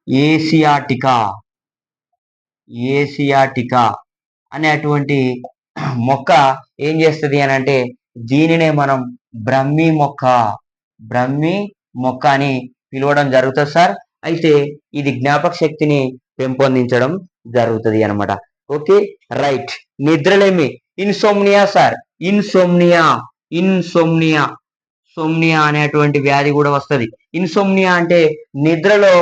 ఏసియాటికా ఏసియాటికా అనేటువంటి మొక్క ఏం చేస్తుంది అని అంటే దీనినే మనం బ్రహ్మి మొక్క బ్రహ్మి మొక్క అని పిలవడం జరుగుతుంది సార్. అయితే ఇది జ్ఞాపక శక్తిని పెంపొందించడం జరుగుతుంది అనమాట. Okay right. నిద్రలేమి ఇన్సోమ్నియా సార్. ఇన్సోమ్నియా ఇన్సోమ్నియా సోమ్నియా అనేటువంటి వ్యాధి కూడా వస్తుంది. ఇన్సోమ్నియా అంటే నిద్రలో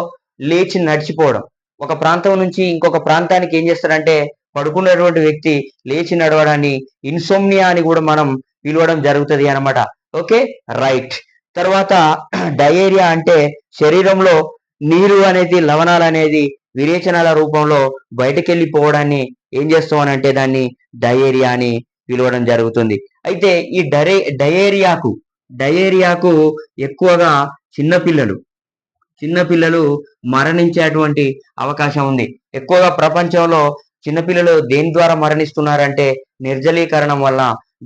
లేచి నడిచిపోవడం. ఒక ప్రాంతం నుంచి ఇంకొక ప్రాంతానికి ఏం చేస్తారంటే పడుకున్నటువంటి వ్యక్తి లేచి నడవడాన్ని ఇన్సోమ్నియా అని కూడా మనం పిలవడం జరుగుతుంది అనమాట. Okay right. తర్వాత డయేరియా అంటే శరీరంలో నీరు అనేది లవణాలు అనేది విరేచనాల రూపంలో బయటకు వెళ్ళిపోవడాన్ని ఏం చేస్తామనంటే దాన్ని డయేరియా అని పిలవడం జరుగుతుంది. అయితే ఈ డయేరియాకు ఎక్కువగా చిన్నపిల్లలు మరణించేటువంటి అవకాశం ఉంది. ఎక్కువగా ప్రపంచంలో చిన్నపిల్లలు దేని ద్వారా మరణిస్తున్నారంటే నిర్జలీకరణం వల్ల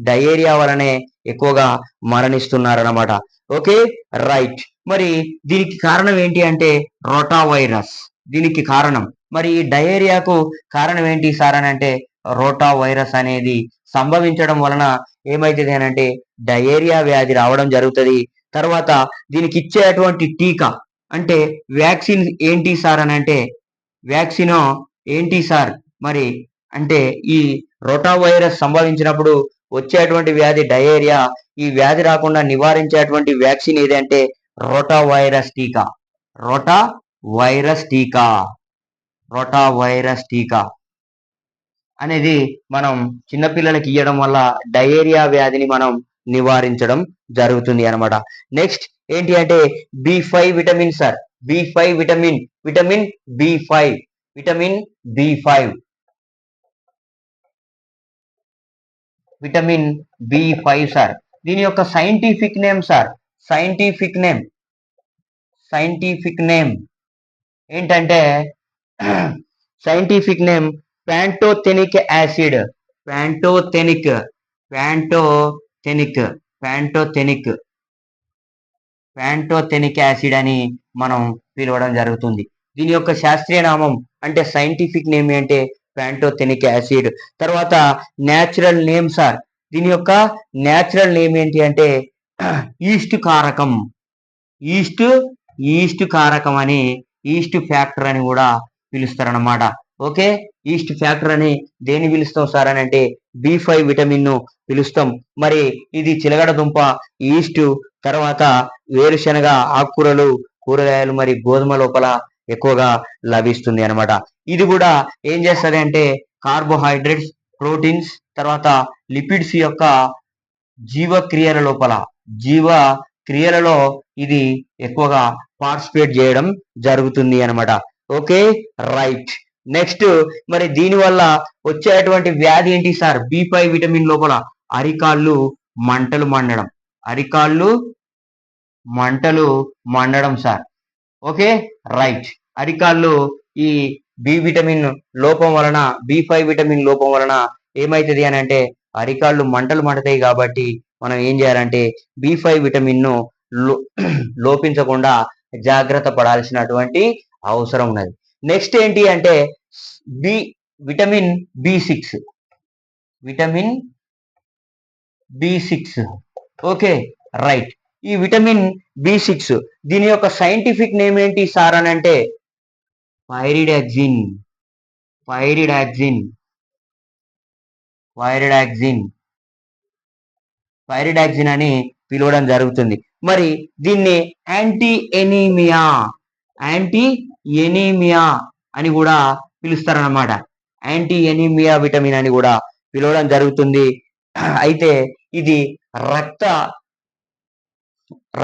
డయేరియా వలనే ఎక్కువగా మరణిస్తున్నారన్నమాట. Okay right. మరి దీనికి కారణం ఏంటి అంటే రోటా వైరస్ దీనికి కారణం. మరి ఈ డయేరియాకు కారణం ఏంటి సార్ అని అంటే రోటా వైరస్ అనేది సంభవించడం వలన ఏమైతుంది అని అంటే డయేరియా వ్యాధి రావడం జరుగుతుంది. తర్వాత దీనికి ఇచ్చేటువంటి టీకా అంటే వ్యాక్సిన్ ఏంటి సార్ అని అంటే వ్యాక్సిన్ ఏంటి సార్ మరి అంటే ఈ రోటా వైరస్ సంభవించినప్పుడు వచ్చేటువంటి వ్యాధి డయేరియా. ఈ వ్యాధి రాకుండా నివారించేటువంటి వ్యాక్సిన్ ఏదంటే రోటా వైరస్ టీకా రోటా వైరస్ టీకా అనేది మనం చిన్నపిల్లలకి ఇవ్వడం వల్ల డయేరియా వ్యాధిని మనం నివారించడం జరుగుతుంది అనమాట. నెక్స్ట్ ఏంటి అంటే B5 vitamin sir. B5 vitamin B5 vitamin B5 sir. దీని యొక్క scientific name sir. Scientific name ఏంటంటే scientific name pantothenic acid. Pantothenic acid అని మనం పిలవడం జరుగుతుంది. దీని యొక్క శాస్త్రీయ నామం అంటే సైంటిఫిక్ నేమ్ అంటే ప్యాంటోథెనిక్ యాసిడ్. తర్వాత న్యాచురల్ నేమ్ సార్. దీని యొక్క న్యాచురల్ నేమ్ ఏంటి అంటే ఈస్ట్ కారకం అని ఈస్ట్ ఫ్యాక్టర్ అని కూడా పిలుస్తారన్నమాట. ఓకే ఈస్ట్ ఫ్యాక్టర్ అని దేని పిలుస్తాం సార్ అని అంటే B5 విటమిన్ ను పిలుస్తాం. మరి ఇది చిలగడ దుంప, ఈస్ట్, తర్వాత వేరుశనగ, ఆకుకూరలు, కూరగాయలు మరి గోధుమ లోపల ఎక్కువగా లభిస్తుంది అనమాట. ఇది కూడా ఏం చేస్తుంది అంటే కార్బోహైడ్రేట్స్, ప్రోటీన్స్, తర్వాత లిపిడ్స్ యొక్క జీవక్రియలలో ఇది ఎక్కువగా పార్టిసిపేట్ చేయడం జరుగుతుంది అనమాట. Okay right. నెక్స్ట్ మరి దీని వల్ల వచ్చేటువంటి వ్యాధి ఏంటి సార్? B5 విటమిన్ లోపల అరికాళ్ళు మంటలు సార్. Okay right. అరికాళ్ళు ఈ B5 విటమిన్ లోపం వలన ఏమైతుంది అని అంటే అరికాళ్ళు మంటతాయి. కాబట్టి మనం ఏం చేయాలంటే B5 విటమిన్ ను లోపించకుండా జాగ్రత్త పడాల్సినటువంటి అవసరం ఉన్నది. నెక్స్ట్ ఏంటి అంటే విటమిన్ B6. Okay right. ఈ విటమిన్ B6 దీని యొక్క సైంటిఫిక్ నేమ్ ఏంటి సార్ అని అంటే పైరిడాక్సిన్ అని పిలవడం జరుగుతుంది. మరి దీన్ని యాంటీ ఎనీమియా అని కూడా పిలుస్తారన్నమాట. యాంటీ ఎనీమియా విటమిన్ అని కూడా పిలవడం జరుగుతుంది. అయితే ఇది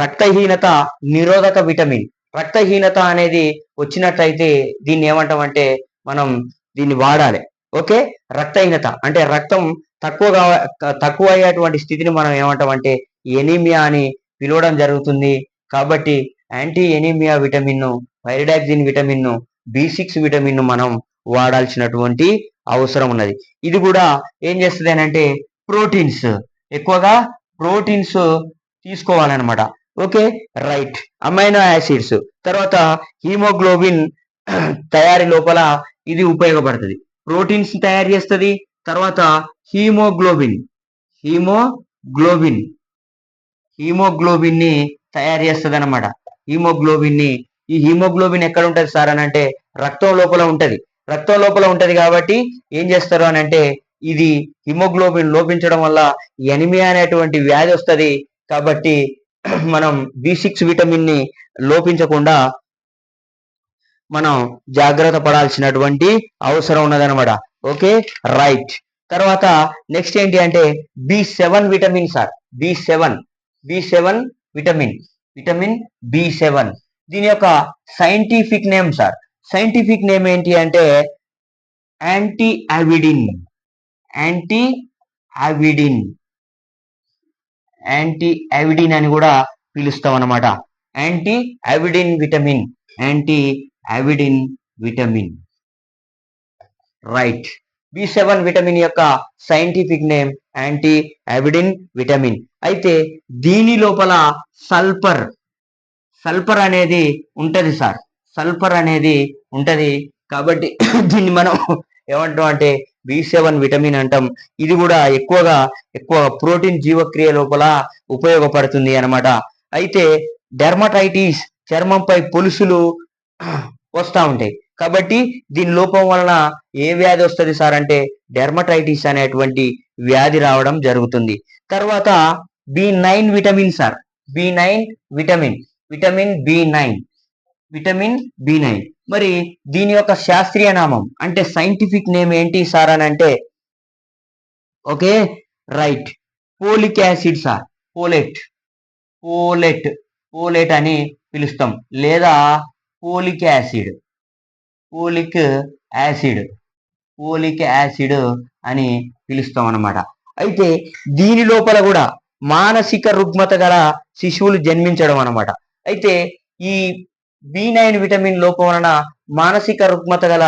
రక్తహీనత నిరోధక విటమిన్. రక్తహీనత అనేది వచ్చినట్లయితే దీన్ని ఏమంటామంటే మనం దీన్ని వాడాలి. ఓకే రక్తహీనత అంటే రక్తం తక్కువ అయ్యేటువంటి స్థితిని మనం ఏమంటామంటే ఎనీమియా అని పిలవడం జరుగుతుంది. కాబట్టి యాంటీ ఎనీమియా విటమిన్ ను, పైరిడాక్సిన్ విటమిన్ ను, B6 విటమిన్ ను మనం వాడాల్సినటువంటి అవసరం ఉన్నది. ఇది కూడా ఏం చేస్తుంది అని అంటే ఎక్కువగా ప్రోటీన్స్ తీసుకోవాలన్నమాట. Okay right. అమైనో యాసిడ్స్, తర్వాత హీమోగ్లోబిన్ తయారీ లోపల ఇది ఉపయోగపడుతుంది. ప్రోటీన్స్ తయారు చేస్తుంది. తర్వాత హీమోగ్లోబిన్ హీమోగ్లోబిన్ హీమోగ్లోబిన్ ని తయారు చేస్తుంది అనమాట. ఈ హీమోగ్లోబిన్ ఎక్కడ ఉంటది సార్ అని అంటే రక్తం లోపల ఉంటది. రక్తం లోపల ఉంటది కాబట్టి ఏం చేస్తారు అని అంటే ఇది హిమోగ్లోబిన్ లోపించడం వల్ల ఎనిమియా అనేటువంటి వ్యాధి వస్తుంది. కాబట్టి మనం B6 విటమిన్ ని లోపించకుండా మనం జాగ్రత్త పడాల్సినటువంటి అవసరం ఉన్నదనమాట. Okay right. తర్వాత నెక్స్ట్ ఏంటి అంటే B7 vitamin sir. B7 vitamin B7 దీని యొక్క scientific name sir. Scientific name ఏంటి అంటే యాంటీ అవిడిన్ అని కూడా పిలుస్తాం అనమాట. Anti avidin vitamin right. B7 vitamin యొక్క scientific name anti avidin vitamin. అయితే దీని లోపల సల్ఫర్ అనేది ఉంటది సార్. కాబట్టి దీన్ని మనం ఏమంటాం అంటే B7 విటమిన్ అంటాం. ఇది కూడా ఎక్కువ ప్రోటీన్ జీవక్రియ లోపల ఉపయోగపడుతుంది అనమాట. అయితే డెర్మటైటిస్ చర్మంపై పొలుసులు వస్తూ ఉంటాయి. కాబట్టి దీని లోపం వలన ఏ వ్యాధి వస్తుంది సార్ అంటే డెర్మటైటిస్ అనేటువంటి వ్యాధి రావడం జరుగుతుంది. తర్వాత B9 vitamin sir. Vitamin B9 మరి దీని యొక్క శాస్త్రీయ నామం అంటే సైంటిఫిక్ నేమ్ ఏంటి సార్ అని అంటే okay right folic acid sir. Folate అని పిలుస్తాం లేదా పోలిక్ యాసిడ్ అని పిలుస్తాం అన్నమాట. అయితే దీని లోపల కూడా మానసిక రుగ్మత గల శిశువులు జన్మించడం అన్నమాట. అయితే ఈ B9 విటమిన్ లోపం వలన మానసిక రుగ్మత గల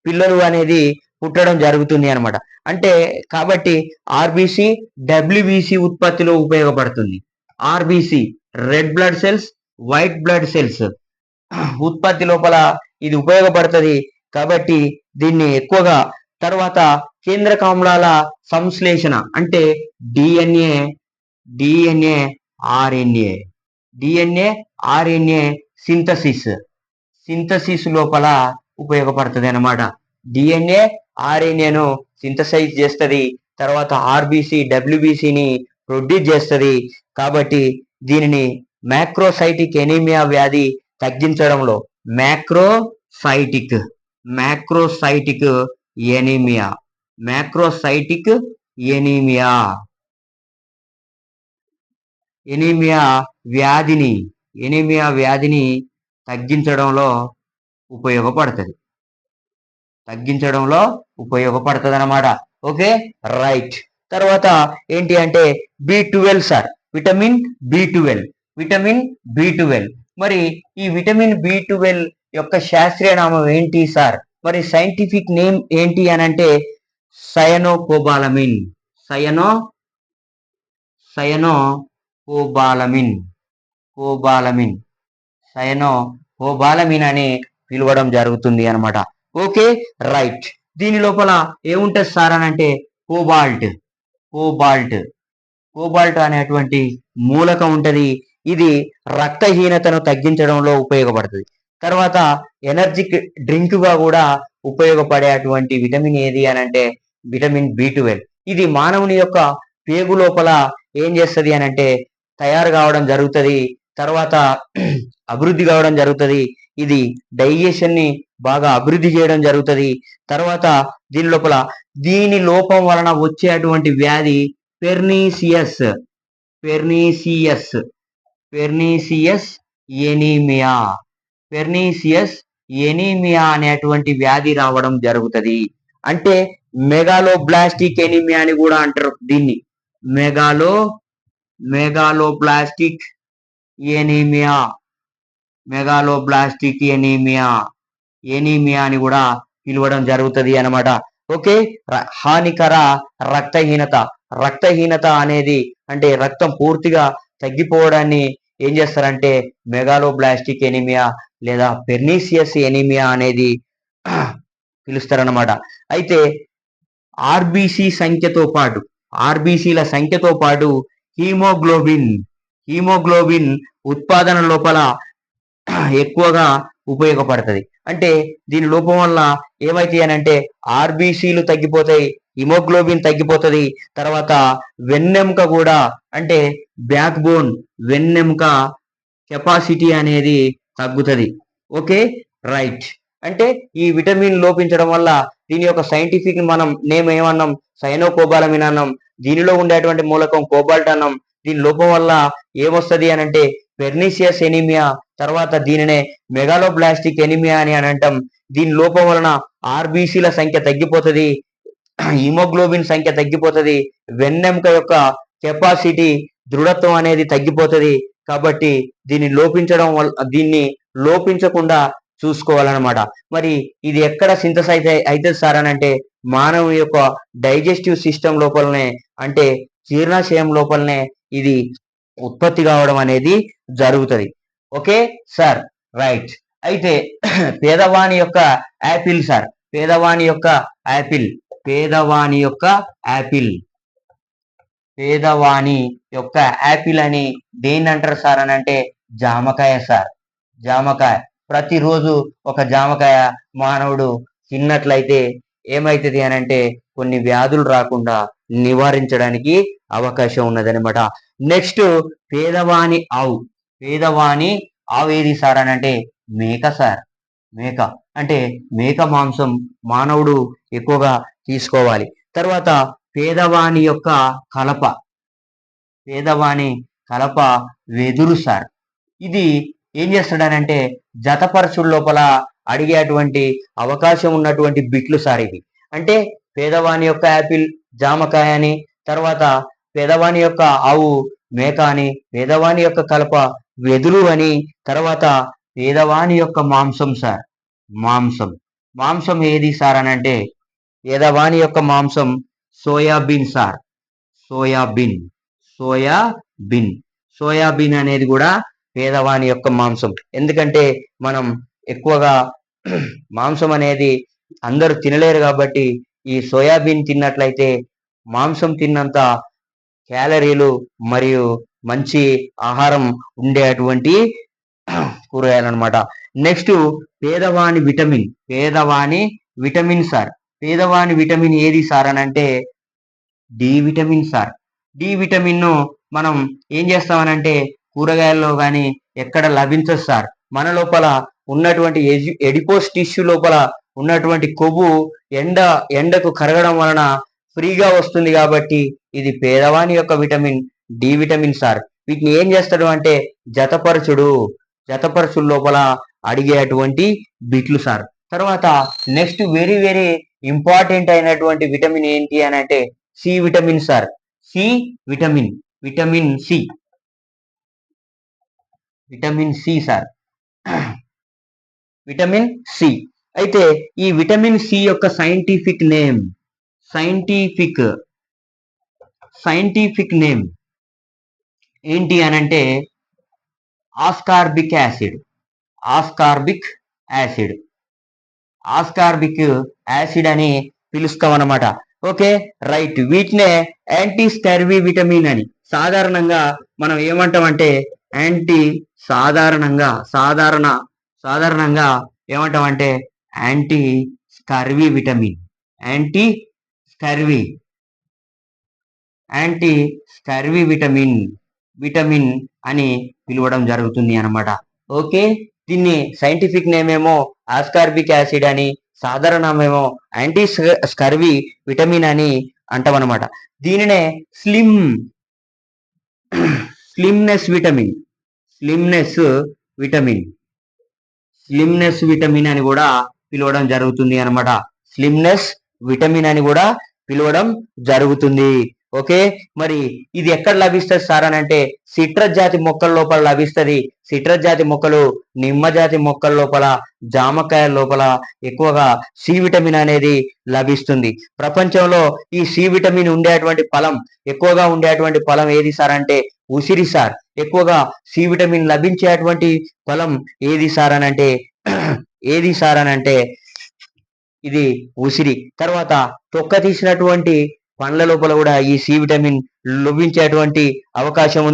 పిల్లలు అనేది పుట్టడం జరుగుతుంది అనమాట. అంటే కాబట్టి RBC WBC ఉత్పత్తిలో ఉపయోగపడుతుంది. RBC red blood cells, white blood cells ఉత్పత్తి లోపల ఇది ఉపయోగపడుతుంది. కాబట్టి దీన్ని ఎక్కువగా తర్వాత కేంద్రక ఆమ్లాల సంశ్లేషణ అంటే DNA RNA సింథసిస్ లోపల ఉపయోగపడుతుంది అనమాట. DNA RNAను సింథసైజ్ చేస్తుంది. తర్వాత RBC WBCని ప్రొడ్యూస్ చేస్తుంది. కాబట్టి దీనిని మ్యాక్రోసైటిక్ ఎనీమియా వ్యాధి తగ్గించడంలో మ్యాక్రోసైటిక్ ఎనీమియా వ్యాధిని తగ్గించడంలో ఉపయోగపడుతుంది అన్నమాట. Okay right. తర్వాత ఏంటి అంటే B12 సార్. విటమిన్ B12 మరి ఈ విటమిన్ B12 యొక్క శాస్త్రీయ నామం ఏంటి సార్? మరి సైంటిఫిక్ నేమ్ ఏంటి అని అంటే సయనోకోబాలమిన్ అని పిలవడం జరుగుతుంది అనమాట. Okay right. దీని లోపల ఏముంటది సార్ అని అంటే కోబాల్ట్ అనేటువంటి మూలకం ఉంటది. ఇది రక్తహీనతను తగ్గించడంలో ఉపయోగపడుతుంది. తర్వాత ఎనర్జిక్ డ్రింక్ గా కూడా ఉపయోగపడేటువంటి విటమిన్ ఏది అని అంటే విటమిన్ B12. ఇది మానవుని యొక్క పేగు లోపల ఏం చేస్తుంది అని అంటే తయారు కావడం జరుగుతుంది. తర్వాత అభివృద్ధి కావడం జరుగుతుంది. ఇది డైజెషన్ ని బాగా అభివృద్ధి చేయడం జరుగుతుంది. తర్వాత దీని లోపం వలన వచ్చేటువంటి వ్యాధి పెర్నీసియస్ ఎనీమియా అనేటువంటి వ్యాధి రావడం జరుగుతుంది. అంటే మెగాలోబ్లాస్టిక్ ఎనీమియా అని కూడా అంటారు దీన్ని. మెగాలోబ్లాస్టిక్ ఎనీమియా అని కూడా పిలవడం జరుగుతుంది అన్నమాట. ఓకే హానికర రక్తహీనత అనేది అంటే రక్తం పూర్తిగా తగ్గిపోవడాన్ని ఏం చేస్తారంటే మెగాలోబ్లాస్టిక్ ఎనీమియా లేదా పెర్నీసియస్ ఎనీమియా అనేది పిలుస్తారన్నమాట. అయితే ఆర్బీసీ సంఖ్యతో పాటు ఆర్బీసీల సంఖ్యతో పాటు హీమోగ్లోబిన్ హీమోగ్లోబిన్ ఉత్పాదన లోపల ఎక్కువగా ఉపయోగపడుతుంది. అంటే దీని లోపం వల్ల ఏమైతాయి అని అంటే ఆర్బీసీలు తగ్గిపోతాయి, హిమోగ్లోబిన్ తగ్గిపోతుంది, తర్వాత వెన్నెముక కూడా అంటే బ్యాక్ బోన్ వెన్నెముక కెపాసిటీ అనేది తగ్గుతుంది. Okay, right. అంటే ఈ విటమిన్ లోపించడం వల్ల దీని యొక్క సైంటిఫిక్ మనం నేమ్ ఏమన్నాం, సైనోకోబాలమిన్ అన్నాం. దీనిలో ఉండేటువంటి మూలకం కోబాల్ట్ అన్నాం. దీని లోపం వల్ల ఏమొస్తుంది అని అంటే పెర్నీసియస్ ఎనీమియా, తర్వాత దీనినే మెగాలోబ్లాస్టిక్ ఎనీమియా అని అంటాం. దీని లోపం వలన ఆర్బీసీల సంఖ్య తగ్గిపోతుంది, హిమోగ్లోబిన్ సంఖ్య తగ్గిపోతుంది, వెన్నెముక యొక్క కెపాసిటీ దృఢత్వం అనేది తగ్గిపోతుంది. కాబట్టి దీన్ని లోపించకుండా చూసుకోవాలన్నమాట. మరి ఇది ఎక్కడ సింథసైజ్ అవుతుంది సార్ అని అంటే మానవుని యొక్క డైజెస్టివ్ సిస్టమ్ లోపలనే, అంటే జీర్ణాశయం లోపలనే ఇది ఉత్పత్తి కావడం అనేది జరుగుతుంది. Okay sir, right. అయితే పేదవాని యొక్క యాపిల్ సార్, పేదవాని యొక్క యాపిల్ పేదవాని యొక్క యాపిల్ పేదవాని యొక్క యాపిల్ అని దేన్ని అంటారు సార్ అని అంటే జామకాయ సార్, జామకాయ. ప్రతిరోజు ఒక జామకాయ మానవుడు తిన్నట్లయితే ఏమైతుంది అని అంటే కొన్ని వ్యాధులు రాకుండా నివారించడానికి అవకాశం ఉన్నదనమాట. నెక్స్ట్ పేదవాని ఆవు, పేదవాని ఆవు ఏది సార్ అని అంటే మేక సార్, మేక. అంటే మేక మాంసం మానవుడు ఎక్కువగా తీసుకోవాలి. తర్వాత పేదవాని యొక్క కలప, పేదవాని కలప వెదురు సార్. ఇది ఏం చేస్తాడనంటే జతపరచుడు లోపల అడిగేటువంటి అవకాశం ఉన్నటువంటి బిట్లు సార్ ఇవి. అంటే పేదవాని యొక్క యాపిల్ జామకాయ అని, తర్వాత పేదవాని యొక్క ఆవు మేక అని, పేదవాని యొక్క కలప వెదురు అని, తర్వాత పేదవాని యొక్క మాంసం సార్, మాంసం. మాంసం ఏది సార్ అని అంటే పేదవాని యొక్క మాంసం soybean sir, soybean, soybean. Soybean అనేది కూడా పేదవాని యొక్క మాంసం. ఎందుకంటే మనం ఎక్కువగా మాంసం అనేది అందరూ తినలేరు కాబట్టి ఈ సోయాబీన్ తిన్నట్లయితే మాంసం తిన్నంత క్యాలరీలు మరియు మంచి ఆహారం ఉండేటువంటి కూరగాయలు అనమాట. నెక్స్ట్ పేదవాని విటమిన్, పేదవాని విటమిన్ సార్. పేదవాని విటమిన్ ఏది సార్ అని అంటే D vitamin sir. D vitamin ను మనం ఏం చేస్తామనంటే కూరగాయల్లో కానీ ఎక్కడ లభించదు సార్. మన లోపల ఉన్నటువంటి ఎడిపోస్ టిష్యూ లోపల ఉన్నటువంటి కొవ్వు ఎండకు కరగడం వలన ఫ్రీగా వస్తుంది కాబట్టి ఇది పేదవాని యొక్క విటమిన్ డి విటమిన్ సార్. వీటిని ఏం చేస్తాడు అంటే జతపరచుడు లోపల అడిగేటువంటి బిట్లు సార్. తర్వాత నెక్స్ట్ వెరీ వెరీ ఇంపార్టెంట్ అయినటువంటి విటమిన్ ఏంటి అని అంటే C vitamin sir. C vitamin, vitamin C, vitamin C sir, vitamin C. అయితే ఈ విటమిన్ సి యొక్క సైంటిఫిక్ నేమ్, సైంటిఫిక్ నేమ్ ఏంటి అని అంటే ascorbic acid, ascorbic acid, ascorbic acid అని పిలుస్తాం అన్నమాట. Okay, right. వీటినే యాంటీ స్కర్వీ విటమిన్ అని సాధారణంగా మనం ఏమంటామంటే సాధారణంగా ఏమంటామంటే anti scurvy vitamin, anti scurvy vitamin అని పిలవడం జరుగుతుంది అన్నమాట. ఓకే, దీన్ని సైంటిఫిక్ నేమ్ ఏమో ఆస్కార్బిక్ యాసిడ్ అని, సాధారణమేమో యాంటీ స్కర్వీ విటమిన్ అని అంటాం అనమాట. దీనినే స్లిమ్నెస్ విటమిన్ అని కూడా పిలవడం జరుగుతుంది అనమాట. స్లిమ్నెస్ విటమిన్ అని కూడా పిలవడం జరుగుతుంది. ఓకే. మరి ఇది ఎక్కడ లభిస్తది సార్ అని అంటే సిట్రస్ జాతి మొక్కల లోపల లభిస్తది. సిట్రస్ జాతి మొక్కలు, నిమ్మ జాతి మొక్కల లోపల, జామకాయల లోపల ఎక్కువగా సి విటమిన్ అనేది లభిస్తుంది. ప్రపంచంలో ఈ సి విటమిన్ ఉండేటువంటి ఫలం, ఎక్కువగా ఉండేటువంటి ఫలం ఏది సార్ అంటే ఉసిరి సార్. ఎక్కువగా సి విటమిన్ లభించేటువంటి ఫలం ఏది సార్ అని అంటే ఏది సార్ అని అంటే ఇది ఉసిరి. తర్వాత తొక్క తీసినటువంటి పండ్ల లోపల కూడా ఈ సి విటమిన్ లోపించే అవకాశం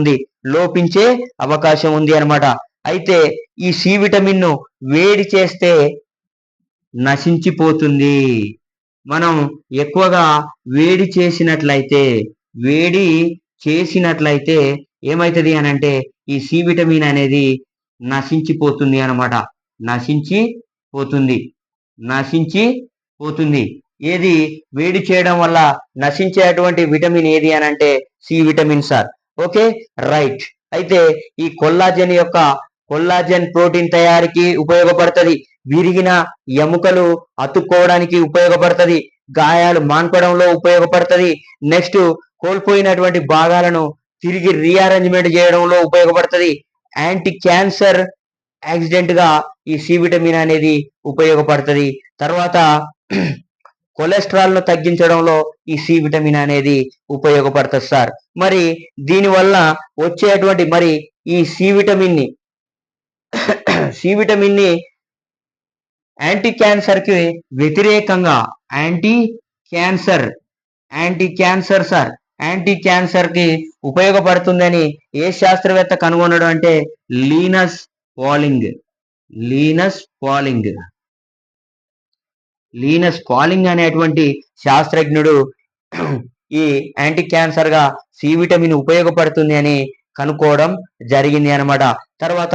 ఉంది అన్నమాట. అయితే ఈ సి విటమిన్ ను వేడి చేస్తే నశించిపోతుంది. మనం ఎక్కువగా వేడి చేసినట్లయితే ఏమైతది అని అంటే ఈ సి విటమిన్ అనేది నశించిపోతుంది అన్నమాట. నశించిపోతుంది. ఏది వేడి చేయడం వల్ల నశించేటువంటి విటమిన్ ఏది అని అంటే C vitamin sir. Okay, right. అయితే ఈ కొల్లాజెన్ ప్రోటీన్ తయారీకి ఉపయోగపడుతుంది. విరిగిన ఎముకలు అతుక్కోవడానికి ఉపయోగపడుతుంది. గాయాలు మాన్పడంలో ఉపయోగపడుతుంది. నెక్స్ట్ కోల్పోయినటువంటి భాగాలను తిరిగి రీఅరేంజ్మెంట్ చేయడంలో ఉపయోగపడుతుంది. యాంటీ క్యాన్సర్ యాక్సిడెంట్ గా ఈ సి విటమిన్ అనేది ఉపయోగపడుతుంది. తర్వాత కొలెస్ట్రాల్ ను తగ్గించడంలో ఈ సి విటమిన్ అనేది ఉపయోగపడుతుంది సార్. మరి దీనివల్ల వచ్చేటువంటి ఈ సి విటమిన్ ని యాంటీ క్యాన్సర్ కి వ్యతిరేకంగా యాంటీ క్యాన్సర్ కి ఉపయోగపడుతుందని ఏ శాస్త్రవేత్త కనుగొనడం అంటే లీనస్ పాలింగ్ అనేటువంటి శాస్త్రజ్ఞుడు ఈ యాంటీ క్యాన్సర్ గా సి విటమిన్ ఉపయోగపడుతుంది అని కనుక్కోవడం జరిగింది అన్నమాట. తర్వాత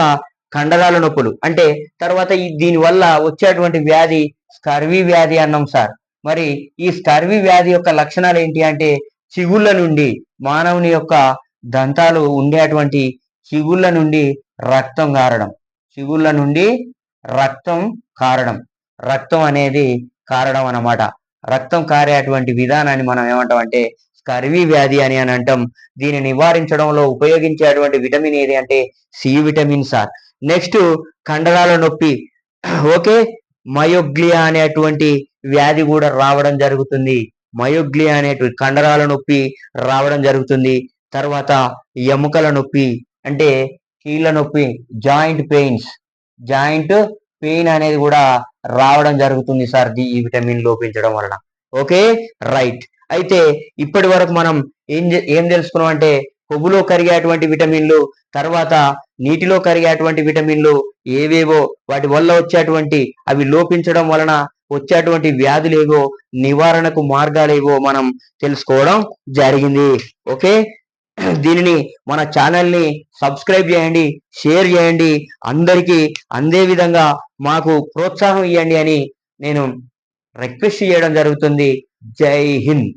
కండరాల నొప్పులు అంటే తర్వాత దీని వల్ల వచ్చేటువంటి వ్యాధి స్కర్వీ వ్యాధి అన్నాం సార్. మరి ఈ స్కర్వీ వ్యాధి యొక్క లక్షణాలు ఏంటి అంటే చిగుళ్ళ నుండి మానవుని యొక్క దంతాలు ఉండేటువంటి చిగుళ్ళ నుండి రక్తం అనేది కారడం అన్నమాట. రక్తం కారేటువంటి విధానాన్ని మనం ఏమంటాం అంటే స్కర్వీ వ్యాధి అని అంటాం. దీన్ని నివారించడంలో ఉపయోగించేటువంటి విటమిన్ ఏది అంటే సి విటమిన్ సార్. నెక్స్ట్ కండరాల నొప్పి. ఓకే, మయోగ్లియా అనేటువంటి వ్యాధి కూడా రావడం జరుగుతుంది. కండరాల నొప్పి రావడం జరుగుతుంది. తర్వాత ఎముకల నొప్పి అంటే కీళ్ళ నొప్పి, జాయింట్ పెయిన్ అనేది కూడా రావడం జరుగుతుంది సార్ ఈ విటమిన్ లోపించడం వలన. Okay, right. అయితే ఇప్పటి వరకు మనం ఏం తెలుసుకున్నాం అంటే కొవ్వులో కరిగేటువంటి విటమిన్లు, తర్వాత నీటిలో కరిగేటువంటి విటమిన్లు ఏవేవో, వాటి వల్ల వచ్చేటువంటి అవి లోపించడం వలన వచ్చేటువంటి వ్యాధులేవో, నివారణకు మార్గాలేవో మనం తెలుసుకోవడం జరిగింది. ఓకే, దీనిని మన ఛానల్ని సబ్స్క్రైబ్ చేయండి, షేర్ చేయండి, అందరికీ అందే విధంగా మాకు ప్రోత్సాహం ఇవ్వండి అని నేను రిక్వెస్ట్ చేయడం జరుగుతుంది. జై హింద్.